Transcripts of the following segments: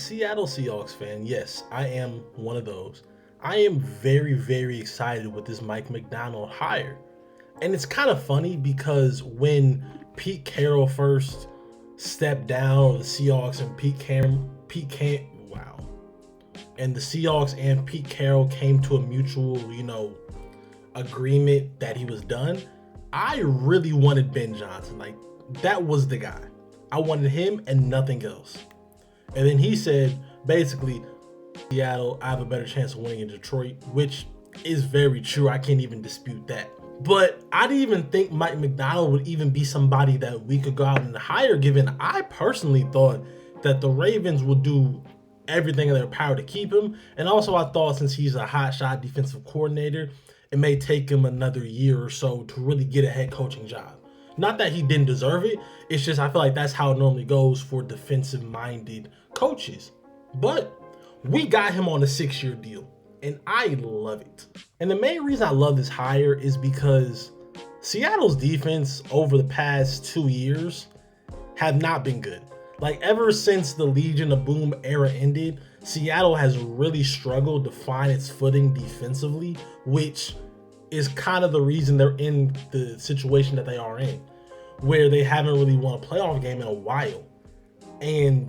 Seattle Seahawks fan, yes, I am one of those. I am very, very excited with this Mike Macdonald hire. And it's kind of funny because when Pete Carroll first stepped down, the Seahawks and and the Seahawks and Pete Carroll came to a mutual, agreement that he was done. I really wanted Ben Johnson. Like, that was the guy. I wanted him and nothing else. And then he said, basically, Seattle, I have a better chance of winning in Detroit, which is very true. I can't even dispute that. But I didn't even think Mike Macdonald would even be somebody that we could go out and hire, given I personally thought that the Ravens would do everything in their power to keep him. And also I thought since he's a hotshot defensive coordinator, it may take him another year or so to really get a head coaching job. Not that he didn't deserve it. It's just I feel like that's how it normally goes for defensive-minded coaches. But we got him on a 6-year deal, and I love it. And the main reason I love this hire is because Seattle's defense over the past 2 years have not been good. Like, ever since the Legion of Boom era ended, Seattle has really struggled to find its footing defensively, which is kind of the reason they're in the situation that they are in, where they haven't really won a playoff game in a while. And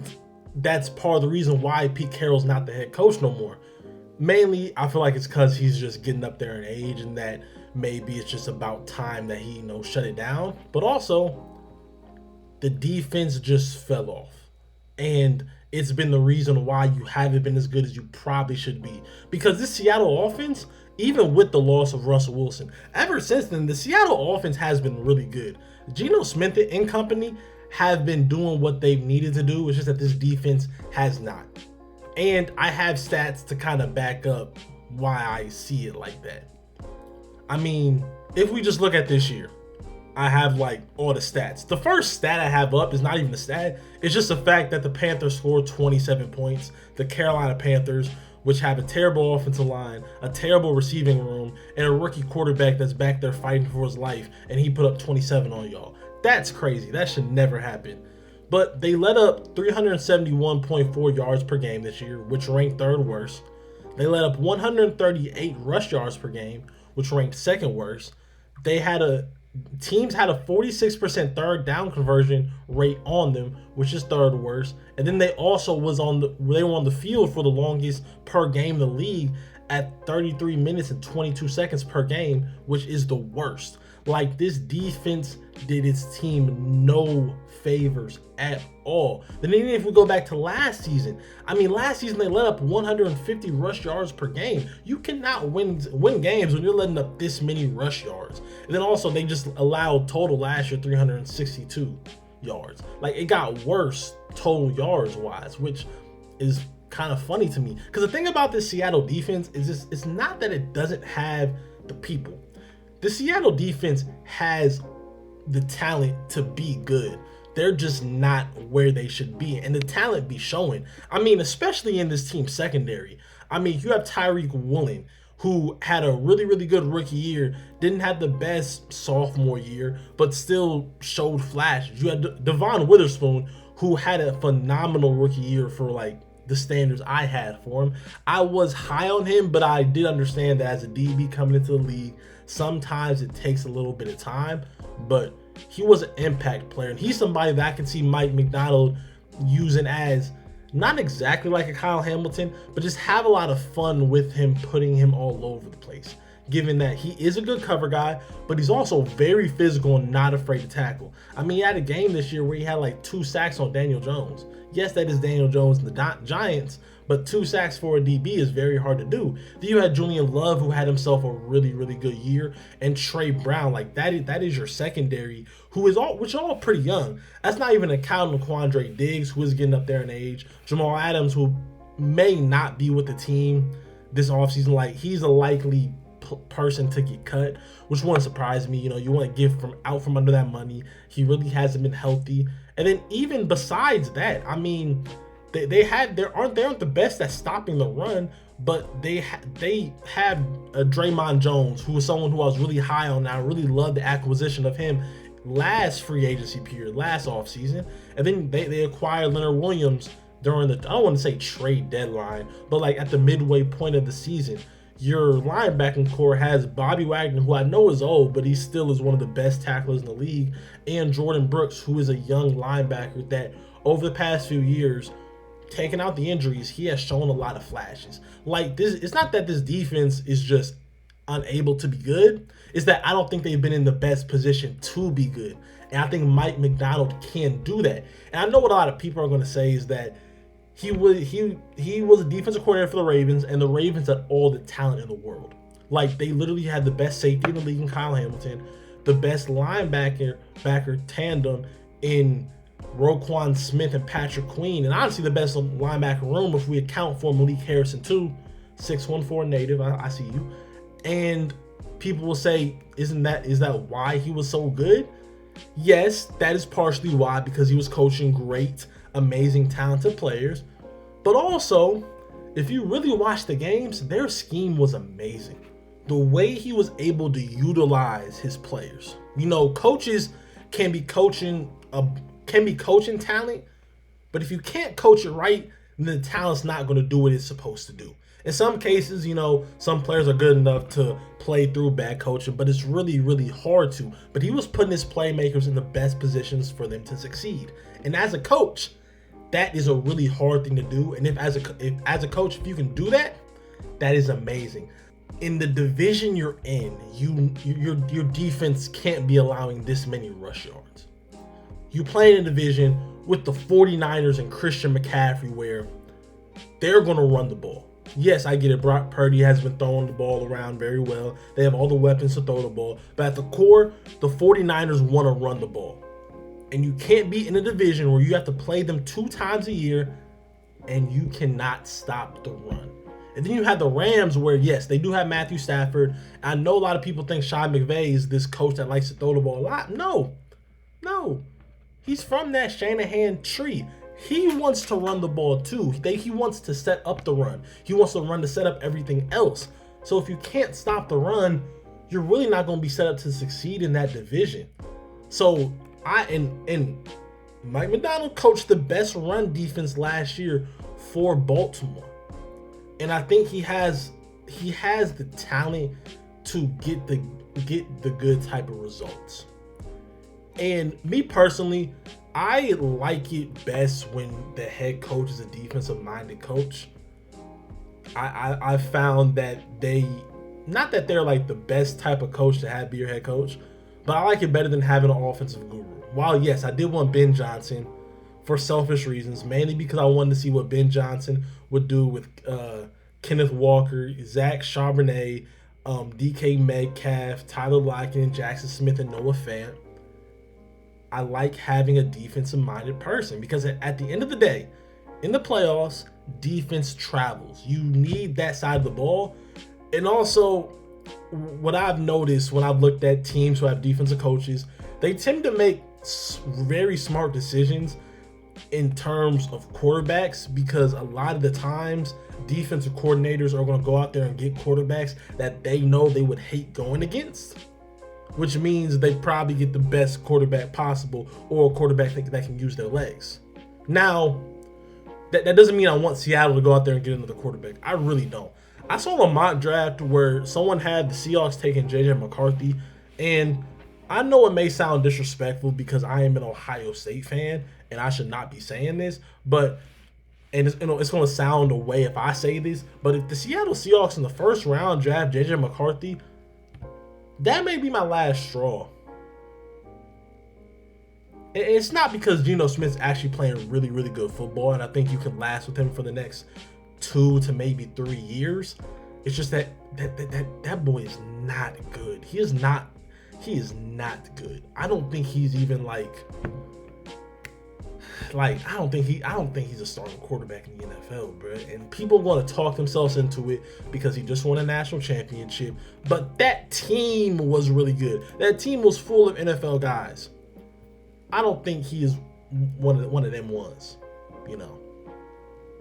that's part of the reason why Pete Carroll's not the head coach no more. Mainly, I feel like it's because he's just getting up there in age, and that maybe it's just about time that he, shut it down. But also, the defense just fell off. And it's been the reason why you haven't been as good as you probably should be. Because this Seattle offense, even with the loss of Russell Wilson, ever since then, the Seattle offense has been really good. Geno Smith and company have been doing what they've needed to do. It's just that this defense has not. And I have stats to kind of back up why I see it like that. I mean, if we just look at this year, I have all the stats. The first stat I have up is not even a stat. It's just the fact that the Panthers scored 27 points. The Carolina Panthers, which have a terrible offensive line, a terrible receiving room, and a rookie quarterback that's back there fighting for his life, and he put up 27 on y'all. That's crazy. That should never happen. But they let up 371.4 yards per game this year, which ranked third worst. They let up 138 rush yards per game, which ranked second worst. Teams had a 46% third down conversion rate on them, which is third worst. And then they also were on the field for the longest per game in the league at 33 minutes and 22 seconds per game, which is the worst. Like, this defense did its team no favors at all. Then even if we go back to last season they let up 150 rush yards per game. You cannot win games when you're letting up this many rush yards. And then also they just allowed total last year 362 yards. Like, it got worse total yards wise, which is kind of funny to me. Because the thing about this Seattle defense is it's not that it doesn't have the people. The Seattle defense has the talent to be good. They're just not where they should be, and the talent be showing. Especially in this team secondary. You have Tyreek Woolen, who had a really, really good rookie year, didn't have the best sophomore year, but still showed flashes. You had Devon Witherspoon, who had a phenomenal rookie year for the standards I had for him. I was high on him, but I did understand that as a DB coming into the league, sometimes it takes a little bit of time, but he was an impact player, and he's somebody that I can see Mike Macdonald using as not exactly like a Kyle Hamilton, but just have a lot of fun with him, putting him all over the place, given that he is a good cover guy, but he's also very physical and not afraid to tackle. He had a game this year where he had 2 sacks on Daniel Jones. Yes, that is Daniel Jones and the Giants, but 2 sacks for a DB is very hard to do. Then you had Julian Love, who had himself a really, really good year, and Trey Brown. That is your secondary, which are all pretty young. That's not even accounting Quandre Diggs, who is getting up there in age. Jamal Adams, who may not be with the team this offseason. He's a likely person to get cut, which wouldn't surprise me. You want to give out from under that money. He really hasn't been healthy. And then even besides that, they aren't the best at stopping the run, but they have Draymond Jones, who was someone who I was really high on. I really loved the acquisition of him last free agency period, last offseason. And then they acquired Leonard Williams during the, I don't want to say trade deadline, but like at the midway point of the season, your linebacking core has Bobby Wagner, who I know is old, but he still is one of the best tacklers in the league, and Jordan Brooks, who is a young linebacker that over the past few years, taking out the injuries, he has shown a lot of flashes. Like this, it's not that this defense is just unable to be good. It's that I don't think they've been in the best position to be good. And I think Mike Macdonald can do that. And I know what a lot of people are going to say is that he was a defensive coordinator for the Ravens, and the Ravens had all the talent in the world. Like they literally had the best safety in the league in Kyle Hamilton, the best linebacker tandem in Roquan Smith and Patrick Queen, and honestly the best linebacker room if we account for Malik Harrison too, 6'14" native. I see you. And people will say, is that why he was so good? Yes, that is partially why, because he was coaching great, amazing, talented players. But also, if you really watch the games, their scheme was amazing. The way he was able to utilize his players. You know, coaches can be coaching talent, but if you can't coach it right, then the talent's not going to do what it's supposed to do. In some cases, you know, some players are good enough to play through bad coaching, but it's really, really hard to. But he was putting his playmakers in the best positions for them to succeed. And as a coach, that is a really hard thing to do. And if as a coach, if you can do that, that is amazing. In the division you're in, your defense can't be allowing this many rush yards. You play in a division with the 49ers and Christian McCaffrey where they're going to run the ball. Yes, I get it. Brock Purdy has been throwing the ball around very well. They have all the weapons to throw the ball. But at the core, the 49ers want to run the ball. And you can't be in a division where you have to play them 2 times a year and you cannot stop the run. And then you have the Rams where, yes, they do have Matthew Stafford. I know a lot of people think Sean McVay is this coach that likes to throw the ball a lot. No. He's from that Shanahan tree. He wants to run the ball too. He wants to set up the run. He wants the run to set up everything else. So if you can't stop the run, you're really not going to be set up to succeed in that division. So and Mike Macdonald coached the best run defense last year for Baltimore. And I think he has the talent to get the good type of results. And me personally, I like it best when the head coach is a defensive-minded coach. I found that not that they're like the best type of coach to have be your head coach, but I like it better than having an offensive guru. While yes, I did want Ben Johnson for selfish reasons, mainly because I wanted to see what Ben Johnson would do with Kenneth Walker, Zach Charbonnet, DK Metcalf, Tyler Lockett, Jackson Smith, and Noah Fant. I like having a defensive-minded person because at the end of the day, in the playoffs, defense travels. You need that side of the ball. And also, what I've noticed when I've looked at teams who have defensive coaches, they tend to make very smart decisions in terms of quarterbacks because a lot of the times, defensive coordinators are going to go out there and get quarterbacks that they know they would hate going against, which means they probably get the best quarterback possible or a quarterback that can use their legs. Now, that doesn't mean I want Seattle to go out there and get another quarterback. I really don't. I saw a mock draft where someone had the Seahawks taking J.J. McCarthy, and I know it may sound disrespectful because I am an Ohio State fan, and I should not be saying this, but it's going to sound a way if I say this, but if the Seattle Seahawks in the first round draft J.J. McCarthy, that may be my last straw. It's not because Geno Smith's actually playing really, really good football, and I think you can last with him for the next 2 to maybe 3 years. It's just that boy is not good. He is not good. I don't think he's even I don't think he's a starting quarterback in the NFL, bro. And people want to talk themselves into it because he just won a national championship. But that team was really good. That team was full of NFL guys. I don't think he is one of them ones. You know,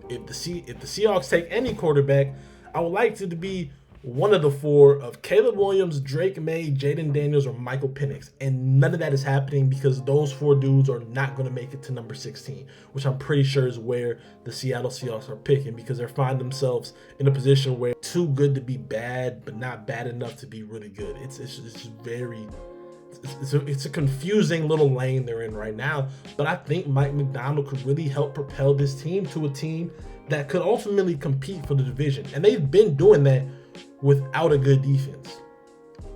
if the Seahawks take any quarterback, I would like it to be one of the four of Caleb Williams, Drake May, Jaden Daniels, or Michael Penix. And none of that is happening because those four dudes are not going to make it to number 16, which I'm pretty sure is where the Seattle Seahawks are picking, because they find themselves in a position where too good to be bad, but not bad enough to be really good. It's a confusing little lane they're in right now. But I think Mike Macdonald could really help propel this team to a team that could ultimately compete for the division. And they've been doing that without a good defense.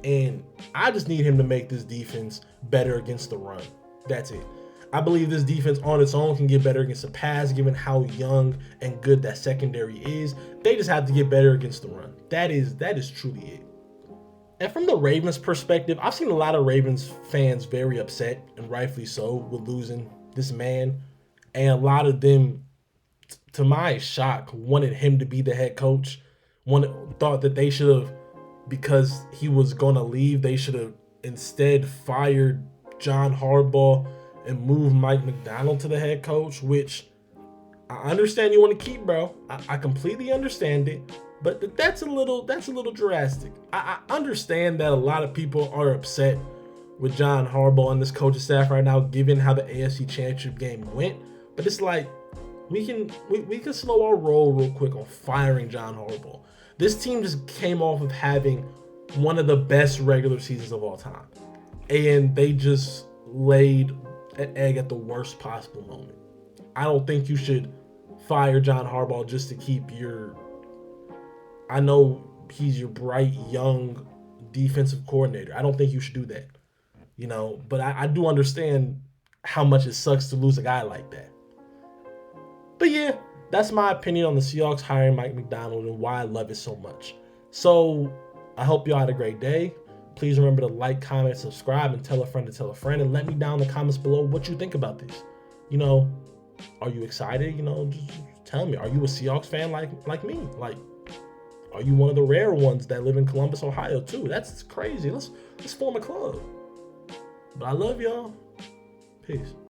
And I just need him to make this defense better against the run. That's it. I believe this defense on its own can get better against the pass, given how young and good that secondary is. They just have to get better against the run. That is truly it. And from the Ravens perspective, I've seen a lot of Ravens fans very upset, and rightfully so, with losing this man. And a lot of them, to my shock, wanted him to be the head coach. Thought that they should have, because he was going to leave, they should have instead fired John Harbaugh and moved Mike Macdonald to the head coach, which I understand you want to keep, bro. I completely understand it. But that's a little drastic. I understand that a lot of people are upset with John Harbaugh and this coaching staff right now, given how the AFC Championship game went. But it's like we can slow our roll real quick on firing John Harbaugh. This team just came off of having one of the best regular seasons of all time, and they just laid an egg at the worst possible moment. I don't think you should fire John Harbaugh just to keep your. I know he's your bright, young defensive coordinator. I don't think you should do that, but I do understand how much it sucks to lose a guy like that. But yeah, that's my opinion on the Seahawks hiring Mike Macdonald and why I love it so much. So I hope y'all had a great day. Please remember to like, comment, subscribe, and tell a friend to tell a friend. And let me down in the comments below what you think about this. Are you excited? Just tell me. Are you a Seahawks fan like me? Are you one of the rare ones that live in Columbus, Ohio, too? That's crazy. Let's form a club. But I love y'all. Peace.